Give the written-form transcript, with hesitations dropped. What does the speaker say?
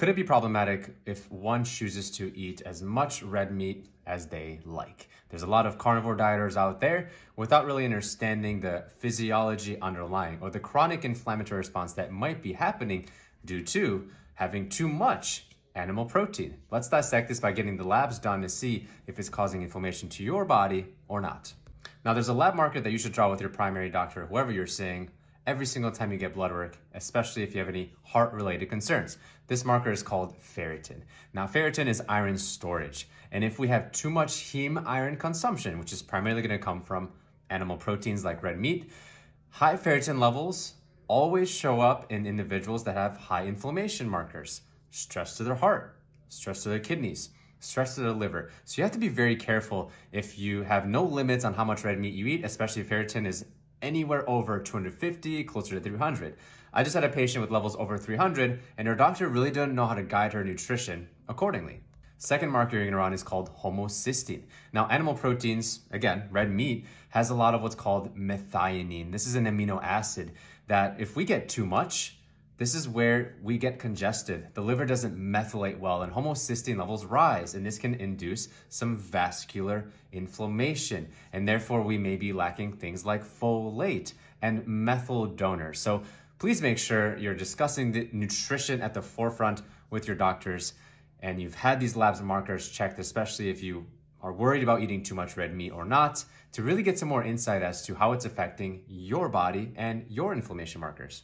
Could it be problematic if one chooses to eat as much red meat as they like? There's a lot of carnivore dieters out there without really understanding the physiology underlying or the chronic inflammatory response that might be happening due to having too much animal protein. Let's dissect this by getting the labs done to see if it's causing inflammation to your body or not. Now, there's a lab marker that you should draw with your primary doctor, whoever you're seeing, every single time you get blood work, especially if you have any heart-related concerns. This marker is called ferritin. Now, ferritin is iron storage. And if we have too much heme iron consumption, which is primarily going to come from animal proteins like red meat, high ferritin levels always show up in individuals that have high inflammation markers, stress to their heart, stress to their kidneys, stress to the liver. So you have to be very careful if you have no limits on how much red meat you eat, especially if ferritin is anywhere over 250, closer to 300. I just had a patient with levels over 300, and her doctor really didn't know how to guide her nutrition accordingly. Second marker you're gonna run is called homocysteine. Now, animal proteins, again, red meat, has a lot of what's called methionine. This is an amino acid that if we get too much, this is where we get congested. The liver doesn't methylate well and homocysteine levels rise, and this can induce some vascular inflammation. And therefore we may be lacking things like folate and methyl donors. So please make sure you're discussing the nutrition at the forefront with your doctors, and you've had these labs and markers checked, especially if you are worried about eating too much red meat or not, to really get some more insight as to how it's affecting your body and your inflammation markers.